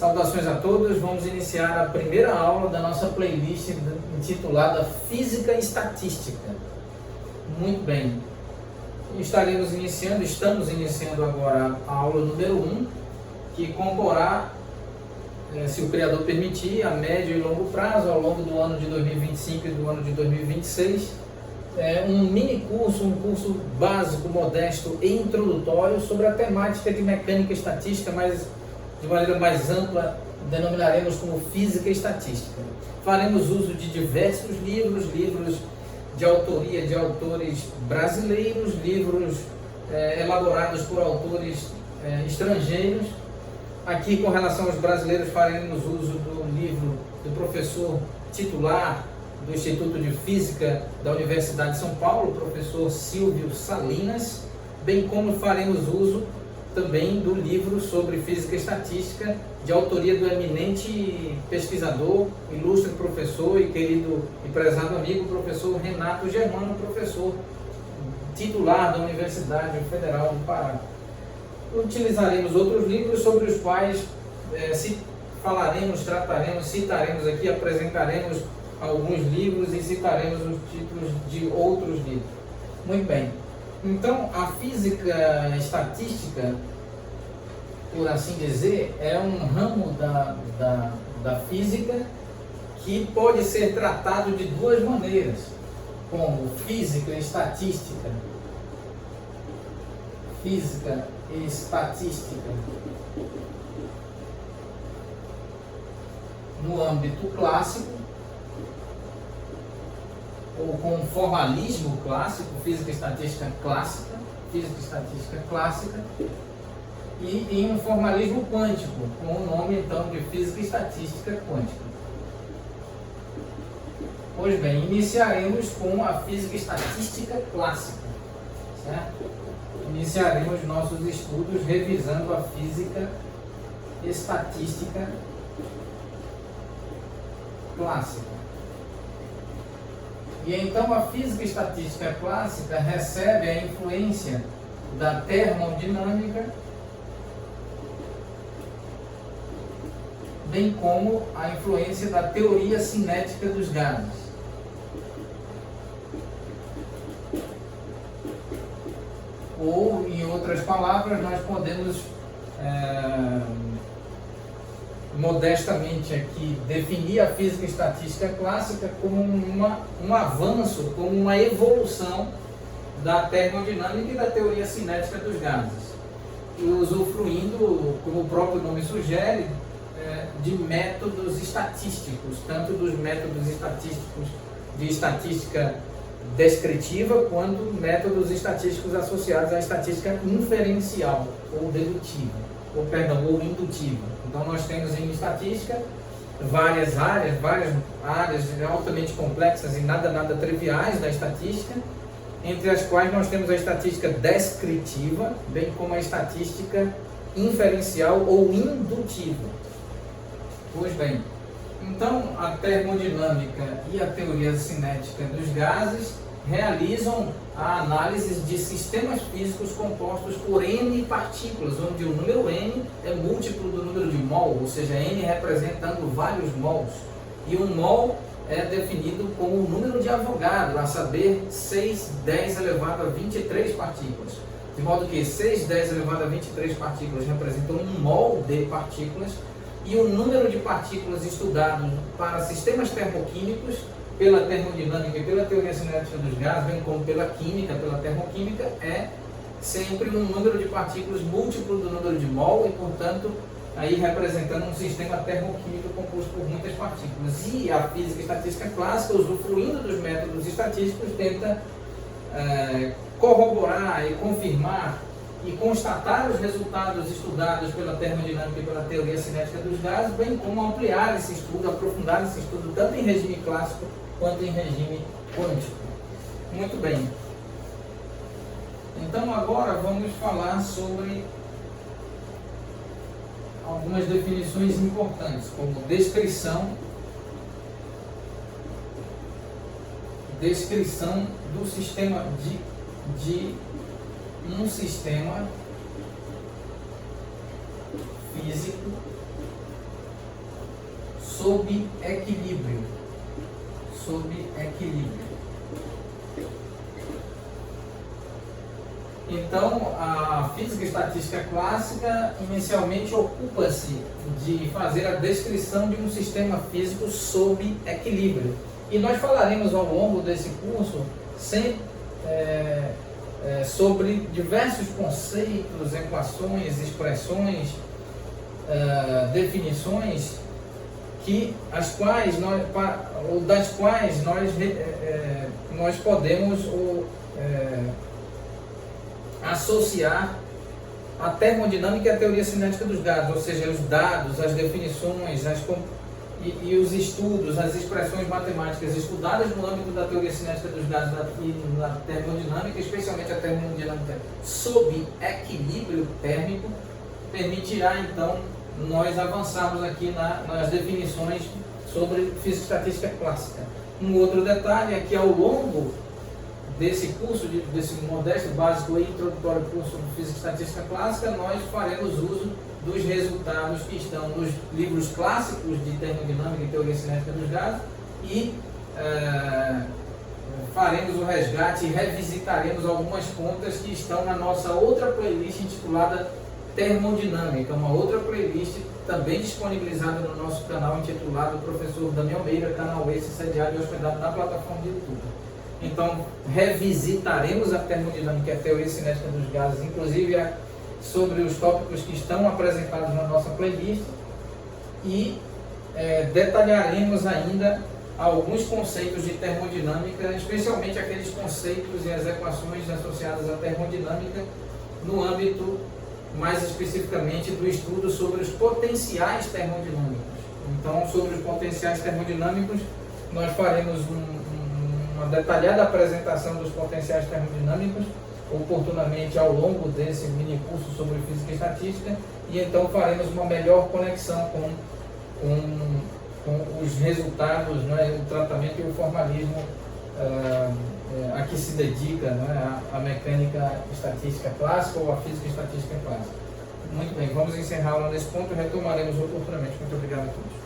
Saudações a todos, vamos iniciar a primeira aula da nossa playlist intitulada Física e Estatística. Muito bem, estamos iniciando agora a aula número 1, que comporá, se o Criador permitir, a médio e longo prazo, ao longo do ano de 2025 e do ano de 2026, um mini curso, um curso básico, modesto e introdutório sobre a temática de mecânica e estatística, mas de maneira mais ampla, denominaremos como Física e Estatística. Faremos uso de diversos livros de autoria de autores brasileiros, livros elaborados por autores estrangeiros. Aqui, com relação aos brasileiros, faremos uso do livro do professor titular do Instituto de Física da Universidade de São Paulo, professor Silvio Salinas, bem como faremos uso também do livro sobre Física e Estatística, de autoria do eminente pesquisador, ilustre professor e querido e prezado amigo, professor Renato Germano, professor titular da Universidade Federal do Pará. Utilizaremos outros livros sobre os quais trataremos, citaremos aqui, apresentaremos alguns livros e citaremos os títulos de outros livros. Muito bem. Então, a física estatística, por assim dizer, é um ramo da física que pode ser tratado de duas maneiras, como física e estatística. Física e estatística no âmbito clássico, ou com formalismo clássico, física e estatística clássica, e em um formalismo quântico, com o nome então de física e estatística quântica. Pois bem, iniciaremos com a física e estatística clássica, certo? Iniciaremos nossos estudos revisando a física e estatística clássica. E então a física e estatística clássica recebe a influência da termodinâmica, bem como a influência da teoria cinética dos gases. Ou, em outras palavras, nós podemos modestamente aqui definir a física e estatística clássica como um avanço, como uma evolução da termodinâmica e da teoria cinética dos gases, usufruindo, como o próprio nome sugere, de métodos estatísticos, tanto dos métodos estatísticos de estatística descritiva, quanto métodos estatísticos associados à estatística inferencial, ou dedutiva, ou indutiva. Então nós temos em estatística várias áreas altamente complexas e nada triviais da estatística, entre as quais nós temos a estatística descritiva, bem como a estatística inferencial ou indutiva. Pois bem, então a termodinâmica e a teoria cinética dos gases realizam a análise de sistemas físicos compostos por N partículas, onde o número N é múltiplo do número de mol, ou seja, N representando vários mols. E um mol é definido como o número de Avogadro, a saber, 6×10 elevado a 23 partículas. De modo que 6×10 elevado a 23 partículas representam um mol de partículas, e o número de partículas estudados para sistemas termoquímicos, pela termodinâmica e pela teoria cinética dos gases, bem como pela química, pela termoquímica, é sempre um número de partículas múltiplo do número de mol e, portanto, aí representando um sistema termoquímico composto por muitas partículas. E a física e estatística clássica, usufruindo dos métodos estatísticos, tenta corroborar e confirmar e constatar os resultados estudados pela termodinâmica e pela teoria cinética dos gases, bem como ampliar esse estudo, aprofundar esse estudo, tanto em regime clássico quanto em regime quântico. Muito bem. Então agora vamos falar sobre algumas definições importantes, como descrição do sistema de um sistema físico sob equilíbrio. Sob equilíbrio. Então, a física estatística clássica inicialmente ocupa-se de fazer a descrição de um sistema físico sob equilíbrio. E nós falaremos ao longo desse curso sobre diversos conceitos, equações, expressões, definições das quais nós podemos associar a termodinâmica e a teoria cinética dos gases, ou seja, os dados, as definições e os estudos, as expressões matemáticas estudadas no âmbito da teoria cinética dos gases e na termodinâmica, especialmente a termodinâmica sob equilíbrio térmico, permitirá então nós avançarmos aqui nas definições sobre física estatística clássica. Um outro detalhe é que ao longo desse curso, desse modesto, básico e introdutório curso de Física e Estatística Clássica, nós faremos uso dos resultados que estão nos livros clássicos de termodinâmica e teoria cinética dos gases e faremos o resgate e revisitaremos algumas contas que estão na nossa outra playlist intitulada Termodinâmica, uma outra playlist também disponibilizada no nosso canal intitulado Professor Daniel Meira, canal esse sediado e hospedado na plataforma de YouTube. Então, revisitaremos a termodinâmica e a teoria cinética dos gases, inclusive sobre os tópicos que estão apresentados na nossa playlist, e detalharemos ainda alguns conceitos de termodinâmica, especialmente aqueles conceitos e as equações associadas à termodinâmica no âmbito, mais especificamente, do estudo sobre os potenciais termodinâmicos. Então, sobre os potenciais termodinâmicos, nós faremos uma detalhada apresentação dos potenciais termodinâmicos, oportunamente ao longo desse mini curso sobre física e estatística, e então faremos uma melhor conexão com os resultados, o tratamento e o formalismo a que se dedica a mecânica estatística clássica ou a física estatística clássica. Muito bem, vamos encerrar a aula nesse ponto e retomaremos oportunamente. Muito obrigado a todos.